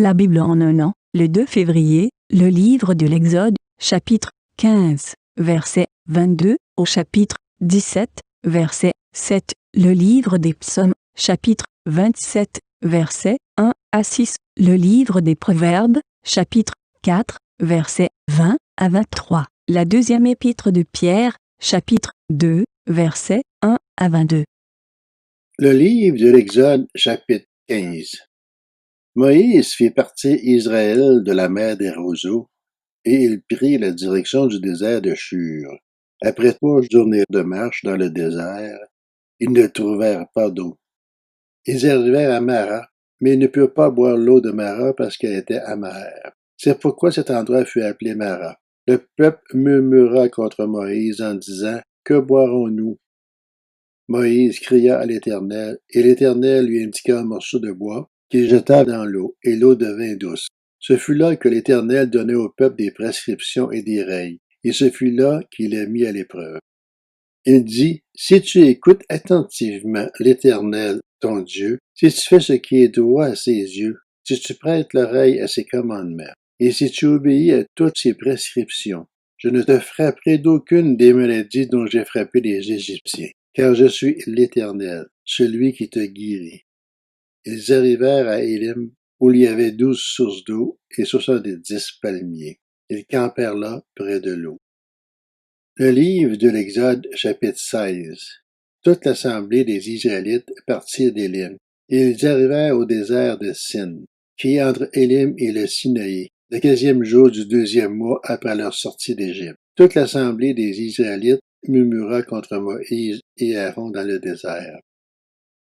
La Bible en un an, le 2 février, le livre de l'Exode, chapitre 15, verset 22, au chapitre 17, verset 7, le livre des psaumes, chapitre 27, verset 1 à 6, le livre des proverbes, chapitre 4, verset 20 à 23, la deuxième épître de Pierre, chapitre 2, verset 1 à 22. Le livre de l'Exode, chapitre 15. Moïse fit partir Israël de la mer des roseaux, et il prit la direction du désert de Shur. Après 3 journées de marche dans le désert, ils ne trouvèrent pas d'eau. Ils arrivèrent à Mara, mais ils ne purent pas boire l'eau de Mara parce qu'elle était amère. C'est pourquoi cet endroit fut appelé Mara. Le peuple murmura contre Moïse en disant: « Que boirons-nous? » Moïse cria à l'Éternel, et l'Éternel lui indiqua un morceau de bois qu'il jeta dans l'eau, et l'eau devint douce. Ce fut là que l'Éternel donna au peuple des prescriptions et des règles, et ce fut là qu'il les mit à l'épreuve. Il dit: « Si tu écoutes attentivement l'Éternel, ton Dieu, si tu fais ce qui est droit à ses yeux, si tu prêtes l'oreille à ses commandements, et si tu obéis à toutes ses prescriptions, je ne te frapperai d'aucune des maladies dont j'ai frappé les Égyptiens, car je suis l'Éternel, celui qui te guérit. » Ils arrivèrent à Élim, où il y avait 12 sources d'eau et 70 palmiers. Ils campèrent là, près de l'eau. Le livre de l'Exode, chapitre 16. Toute l'assemblée des Israélites partirent d'Élim, et ils arrivèrent au désert de Sin, qui est entre Élim et le Sinaï, le 15e jour du 2e mois après leur sortie d'Égypte. Toute l'assemblée des Israélites murmura contre Moïse et Aaron dans le désert.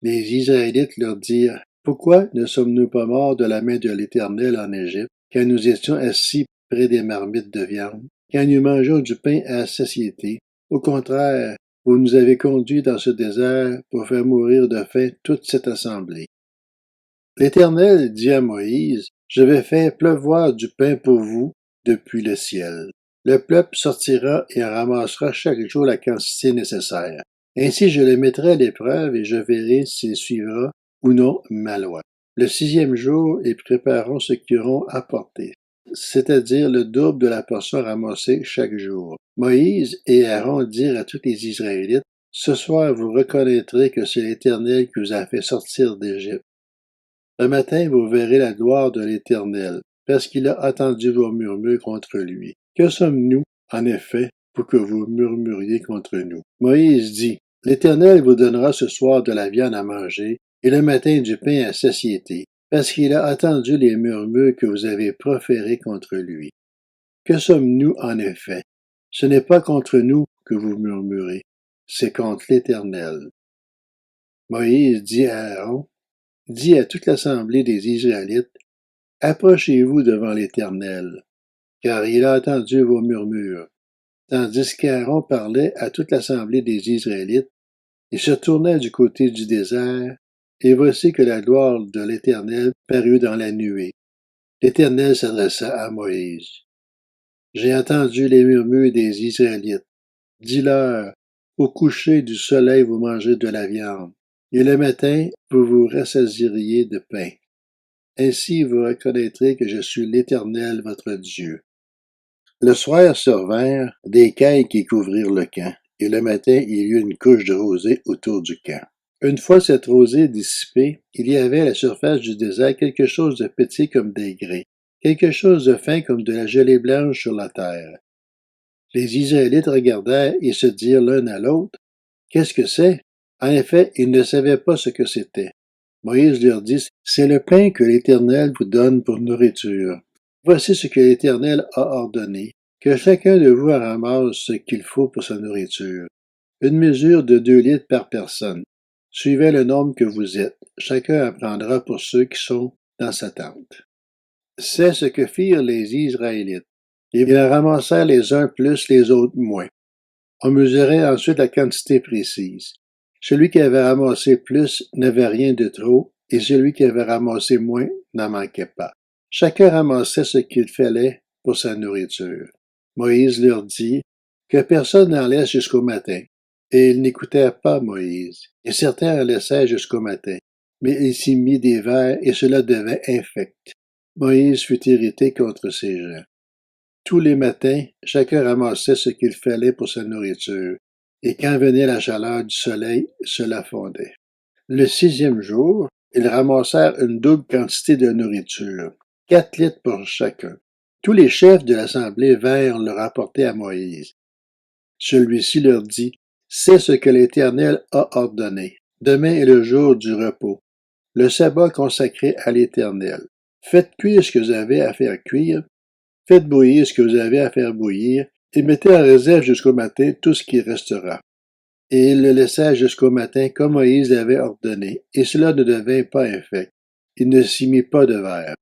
Les Israélites leur dirent: « Pourquoi ne sommes-nous pas morts de la main de l'Éternel en Égypte, quand nous étions assis près des marmites de viande, quand nous mangeons du pain à satiété? Au contraire, vous nous avez conduits dans ce désert pour faire mourir de faim toute cette assemblée. » L'Éternel dit à Moïse: « Je vais faire pleuvoir du pain pour vous depuis le ciel. Le peuple sortira et en ramassera chaque jour la quantité nécessaire. Ainsi je le mettrai à l'épreuve et je verrai s'il suivra ou non ma loi. Le 6e jour, ils prépareront ce qu'ils auront apporté, c'est-à-dire le double de la portion ramassée chaque jour. » Moïse et Aaron dirent à tous les Israélites: « Ce soir vous reconnaîtrez que c'est l'Éternel qui vous a fait sortir d'Égypte. Le matin vous verrez la gloire de l'Éternel, parce qu'il a attendu vos murmures contre lui. Que sommes-nous, en effet, pour que vous murmuriez contre nous? » Moïse dit: « L'Éternel vous donnera ce soir de la viande à manger, et le matin du pain à satiété, parce qu'il a attendu les murmures que vous avez proférés contre lui. Que sommes-nous, en effet? Ce n'est pas contre nous que vous murmurez, c'est contre l'Éternel. » Moïse dit à Aaron: « Dis à toute l'assemblée des Israélites: Approchez-vous devant l'Éternel, car il a entendu vos murmures. » Tandis qu'Aaron parlait à toute l'assemblée des Israélites, il se tourna du côté du désert, et voici que la gloire de l'Éternel parut dans la nuée. L'Éternel s'adressa à Moïse: « J'ai entendu les murmures des Israélites. Dis-leur: au coucher du soleil vous mangez de la viande, et le matin vous vous rassasieriez de pain. Ainsi vous reconnaîtrez que je suis l'Éternel votre Dieu. » Le soir survinrent des cailles qui couvrirent le camp, et le matin il y eut une couche de rosée autour du camp. Une fois cette rosée dissipée, il y avait à la surface du désert quelque chose de petit comme des grains, quelque chose de fin comme de la gelée blanche sur la terre. Les Israélites regardèrent et se dirent l'un à l'autre: « Qu'est-ce que c'est? » En effet, ils ne savaient pas ce que c'était. Moïse leur dit: « C'est le pain que l'Éternel vous donne pour nourriture. Voici ce que l'Éternel a ordonné, que chacun de vous ramasse ce qu'il faut pour sa nourriture. Une mesure de 2 litres par personne. Suivez le nombre que vous êtes. Chacun en prendra pour ceux qui sont dans sa tente. » C'est ce que firent les Israélites. Ils en ramassèrent les uns plus, les autres moins. On mesurait ensuite la quantité précise. Celui qui avait ramassé plus n'avait rien de trop, et celui qui avait ramassé moins n'en manquait pas. Chacun ramassait ce qu'il fallait pour sa nourriture. Moïse leur dit que personne n'en laisse jusqu'au matin. Et ils n'écoutèrent pas Moïse. Et certains en laissèrent jusqu'au matin. Mais il s'y mit des vers, et cela devint infect. Moïse fut irrité contre ces gens. Tous les matins, chacun ramassait ce qu'il fallait pour sa nourriture, et quand venait la chaleur du soleil, cela fondait. Le 6e jour, ils ramassèrent une double quantité de nourriture, 4 litres pour chacun. Tous les chefs de l'assemblée vinrent le rapporter à Moïse. Celui-ci leur dit, c'est ce que l'Éternel a ordonné. Demain est le jour du repos, le sabbat consacré à l'Éternel. Faites cuire ce que vous avez à faire cuire, faites bouillir ce que vous avez à faire bouillir, et mettez en réserve jusqu'au matin tout ce qui restera. Et il le laissa jusqu'au matin comme Moïse l'avait ordonné, et cela ne devint pas infect. Il ne s'y mit pas de verre.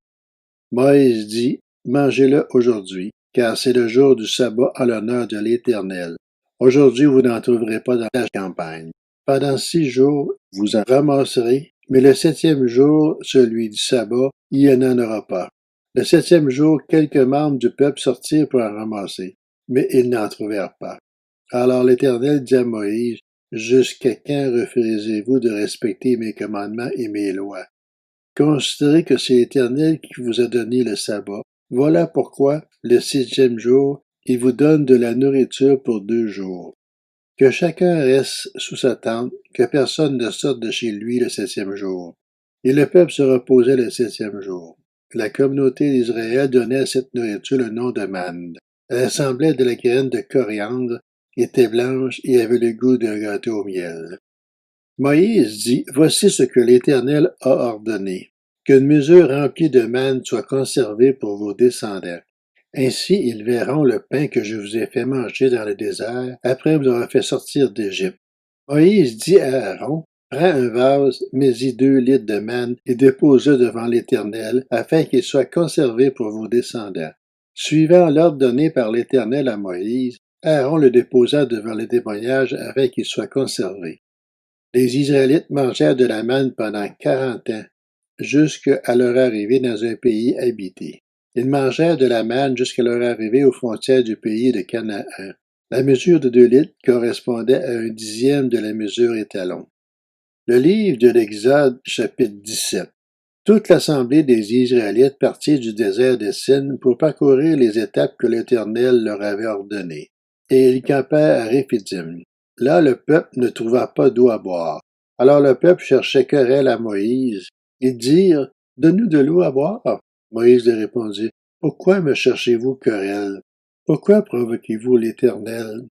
Moïse dit, mangez-le aujourd'hui, car c'est le jour du sabbat à l'honneur de l'Éternel. Aujourd'hui vous n'en trouverez pas dans la campagne. Pendant 6 jours, vous en ramasserez, mais le 7e jour, celui du sabbat, il n'y en aura pas. Le 7e jour, quelques membres du peuple sortirent pour en ramasser, mais ils n'en trouvèrent pas. Alors l'Éternel dit à Moïse, jusqu'à quand refusez-vous de respecter mes commandements et mes lois? Considérez que c'est l'Éternel qui vous a donné le sabbat. Voilà pourquoi, le 6e jour, il vous donne de la nourriture pour 2 jours. Que chacun reste sous sa tente, que personne ne sorte de chez lui le 7e jour. Et le peuple se reposait le 7e jour. La communauté d'Israël donnait à cette nourriture le nom de manne. Elle ressemblait de la graine de coriandre, était blanche et avait le goût d'un gâteau au miel. Moïse dit, voici ce que l'Éternel a ordonné, qu'une mesure remplie de manne soit conservée pour vos descendants. Ainsi ils verront le pain que je vous ai fait manger dans le désert, après vous avoir fait sortir d'Égypte. Moïse dit à Aaron, prends un vase, mets-y 2 litres de manne et dépose-le devant l'Éternel, afin qu'il soit conservé pour vos descendants. Suivant l'ordre donné par l'Éternel à Moïse, Aaron le déposa devant le témoignage afin qu'il soit conservé. Les Israélites mangèrent de la manne pendant 40 ans, jusqu'à leur arrivée dans un pays habité. Ils mangèrent de la manne jusqu'à leur arrivée aux frontières du pays de Canaan. La mesure de 2 litres correspondait à 1/10 de la mesure étalon. Le livre de l'Exode, chapitre 17. Toute l'assemblée des Israélites partit du désert de Sin pour parcourir les étapes que l'Éternel leur avait ordonnées. Et ils campèrent à Réphidim. Là, le peuple ne trouva pas d'eau à boire. Alors le peuple cherchait querelle à Moïse. Ils dirent, donne-nous de l'eau à boire. Moïse leur répondit, pourquoi me cherchez-vous querelle? Pourquoi provoquez-vous l'Éternel?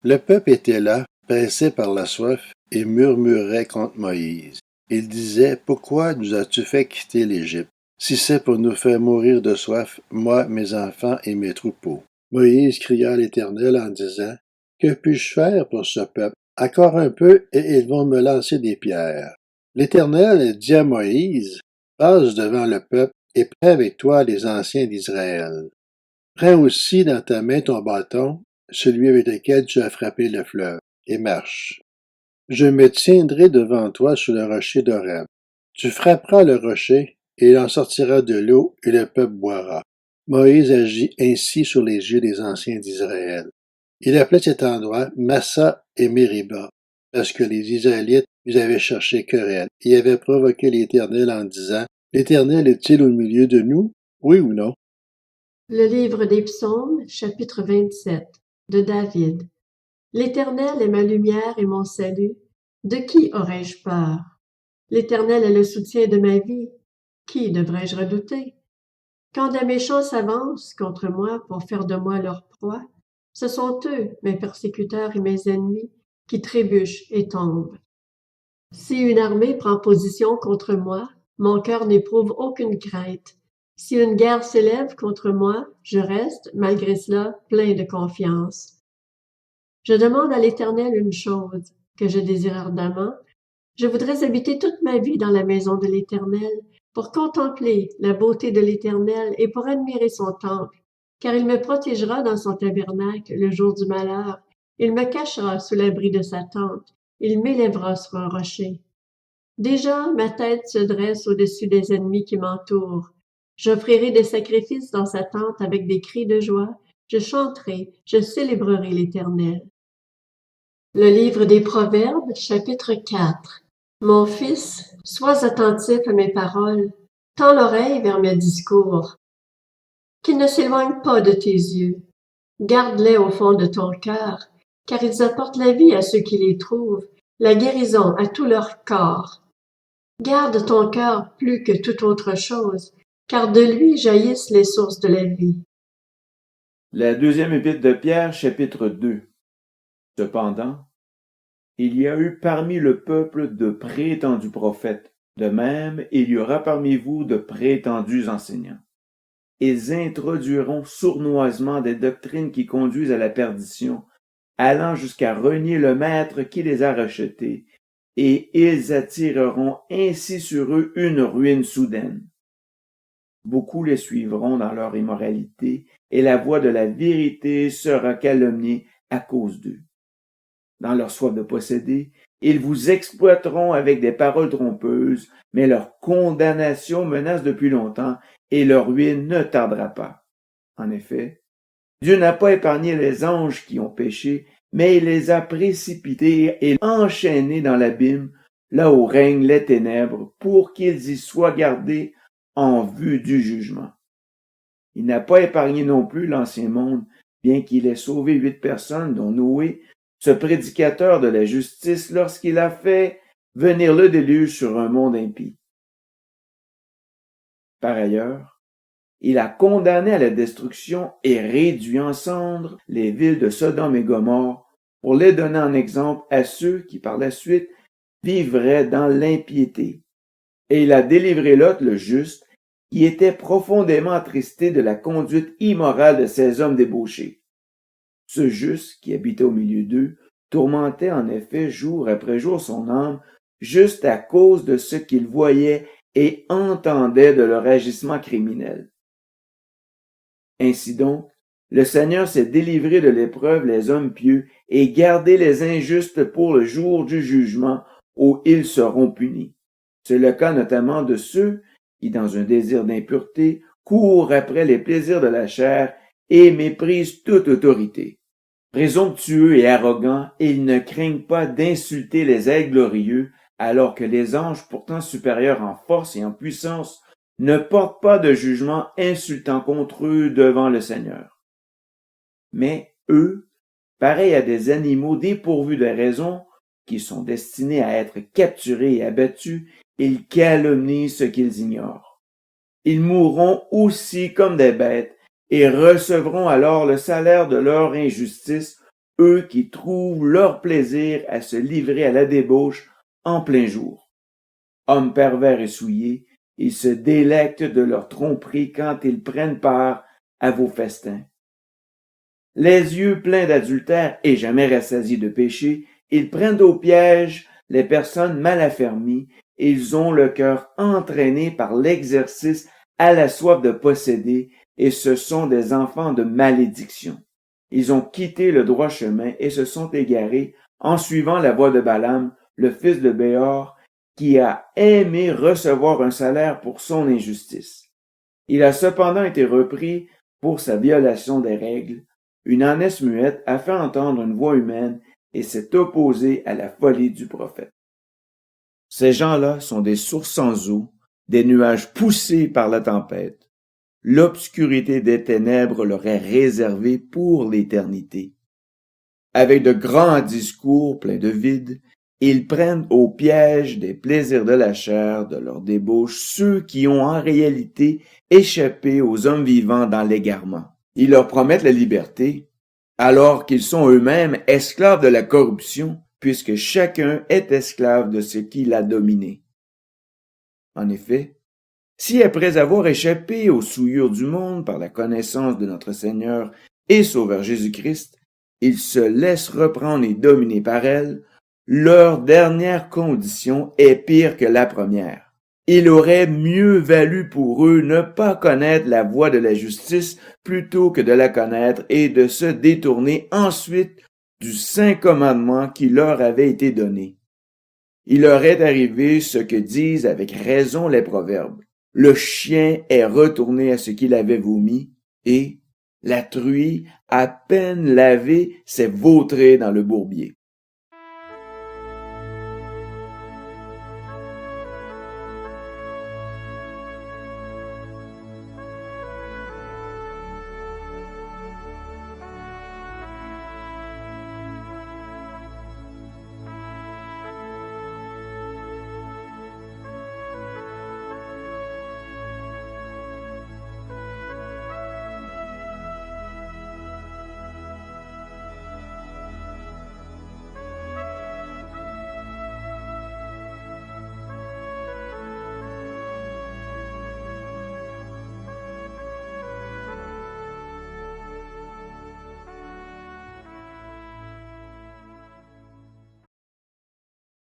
Le peuple était là, pressé par la soif, et murmurait contre Moïse. Il disait, pourquoi nous as-tu fait quitter l'Égypte? Si c'est pour nous faire mourir de soif, moi, mes enfants et mes troupeaux. Moïse cria à l'Éternel en disant, que puis-je faire pour ce peuple? Encore un peu, et ils vont me lancer des pierres. L'Éternel dit à Moïse, passe devant le peuple et prends avec toi les anciens d'Israël. Prends aussi dans ta main ton bâton, celui avec lequel tu as frappé le fleuve, et marche. Je me tiendrai devant toi sur le rocher d'Horeb. Tu frapperas le rocher, et il en sortira de l'eau, et le peuple boira. Moïse agit ainsi sur les yeux des anciens d'Israël. Il appelait cet endroit Massa et Mériba, parce que les Israélites ils avaient cherché querelle, et avaient provoqué l'Éternel en disant, l'Éternel est-il au milieu de nous, oui ou non? Le livre des Psaumes, chapitre 27, de David. L'Éternel est ma lumière et mon salut. De qui aurais-je peur? L'Éternel est le soutien de ma vie. Qui devrais-je redouter? Quand des méchants s'avancent contre moi pour faire de moi leur proie, ce sont eux, mes persécuteurs et mes ennemis, qui trébuchent et tombent. Si une armée prend position contre moi, mon cœur n'éprouve aucune crainte. Si une guerre s'élève contre moi, je reste, malgré cela, plein de confiance. Je demande à l'Éternel une chose, que je désire ardemment. Je voudrais habiter toute ma vie dans la maison de l'Éternel, pour contempler la beauté de l'Éternel et pour admirer son temple, car il me protégera dans son tabernacle le jour du malheur. Il me cachera sous l'abri de sa tente. Il m'élèvera sur un rocher. Déjà, ma tête se dresse au-dessus des ennemis qui m'entourent. J'offrirai des sacrifices dans sa tente avec des cris de joie. Je chanterai, je célébrerai l'Éternel. Le livre des Proverbes, chapitre 4. Mon fils, sois attentif à mes paroles. Tends l'oreille vers mes discours, qu'ils ne s'éloignent pas de tes yeux. Garde-les au fond de ton cœur, car ils apportent la vie à ceux qui les trouvent, la guérison à tout leur corps. Garde ton cœur plus que toute autre chose, car de lui jaillissent les sources de la vie. La deuxième épître de Pierre, chapitre 2. Cependant, il y a eu parmi le peuple de prétendus prophètes. De même, il y aura parmi vous de prétendus enseignants. Ils introduiront sournoisement des doctrines qui conduisent à la perdition, allant jusqu'à renier le Maître qui les a rachetés, et ils attireront ainsi sur eux une ruine soudaine. Beaucoup les suivront dans leur immoralité, et la voix de la vérité sera calomniée à cause d'eux. Dans leur soif de posséder, ils vous exploiteront avec des paroles trompeuses, mais leur condamnation menace depuis longtemps, et leur ruine ne tardera pas. En effet, Dieu n'a pas épargné les anges qui ont péché, mais il les a précipités et enchaînés dans l'abîme, là où règnent les ténèbres, pour qu'ils y soient gardés en vue du jugement. Il n'a pas épargné non plus l'ancien monde, bien qu'il ait sauvé 8 personnes, dont Noé, ce prédicateur de la justice, lorsqu'il a fait venir le déluge sur un monde impie. Par ailleurs, il a condamné à la destruction et réduit en cendres les villes de Sodome et Gomorrhe pour les donner en exemple à ceux qui, par la suite, vivraient dans l'impiété. Et il a délivré Lot le juste, qui était profondément attristé de la conduite immorale de ces hommes débauchés. Ce juste, qui habitait au milieu d'eux, tourmentait en effet jour après jour son âme, juste à cause de ce qu'il voyait et entendait de leur agissement criminel. Ainsi donc, le Seigneur s'est délivré de l'épreuve les hommes pieux et gardé les injustes pour le jour du jugement où ils seront punis. C'est le cas notamment de ceux qui, dans un désir d'impureté, courent après les plaisirs de la chair et méprisent toute autorité. Présomptueux et arrogants, ils ne craignent pas d'insulter les ailes glorieux, alors que les anges, pourtant supérieurs en force et en puissance, ne portent pas de jugement insultant contre eux devant le Seigneur. Mais eux, pareils à des animaux dépourvus de raison, qui sont destinés à être capturés et abattus, ils calomnient ce qu'ils ignorent. Ils mourront aussi comme des bêtes, et recevront alors le salaire de leur injustice, eux qui trouvent leur plaisir à se livrer à la débauche en plein jour. Hommes pervers et souillés, ils se délectent de leur tromperie quand ils prennent part à vos festins. Les yeux pleins d'adultère et jamais rassasiés de péché, ils prennent au piège les personnes mal affermies, et ils ont le cœur entraîné par l'exercice à la soif de posséder, et ce sont des enfants de malédiction. Ils ont quitté le droit chemin et se sont égarés en suivant la voie de Balaam, le fils de Béor, qui a aimé recevoir un salaire pour son injustice. Il a cependant été repris pour sa violation des règles. Une ânesse muette a fait entendre une voix humaine et s'est opposée à la folie du prophète. Ces gens-là sont des sources sans eau, des nuages poussés par la tempête. L'obscurité des ténèbres leur est réservée pour l'éternité. Avec de grands discours pleins de vide, ils prennent au piège des plaisirs de la chair, de leur débauche, ceux qui ont en réalité échappé aux hommes vivants dans l'égarement. Ils leur promettent la liberté, alors qu'ils sont eux-mêmes esclaves de la corruption, puisque chacun est esclave de ce qui l'a dominé. En effet, si après avoir échappé aux souillures du monde par la connaissance de notre Seigneur et Sauveur Jésus-Christ, ils se laissent reprendre et dominer par elle, leur dernière condition est pire que la première. Il aurait mieux valu pour eux ne pas connaître la voie de la justice plutôt que de la connaître et de se détourner ensuite du saint commandement qui leur avait été donné. Il leur est arrivé ce que disent avec raison les proverbes. Le chien est retourné à ce qu'il avait vomi, et la truie, à peine lavée, s'est vautrée dans le bourbier.